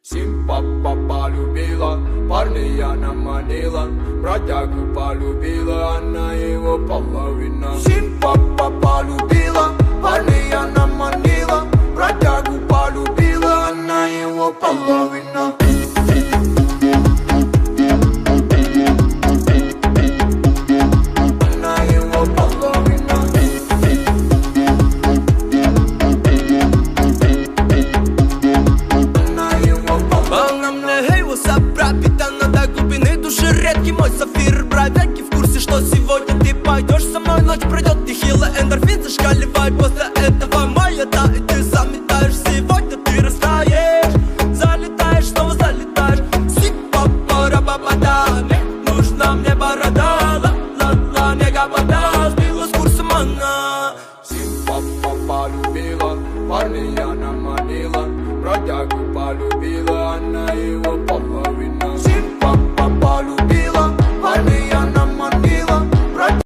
Симпапа полюбила, парня она манила, бродягу полюбила, она его половина. Симпапа полюбила, парня она манила, бродягу полюбила, она его половина. Редкий мой сафир, бровяки в курсе, что сегодня ты пойдешь со мной. Ночь пройдет, нехило, эндорфин зашкаливает. После этого моя та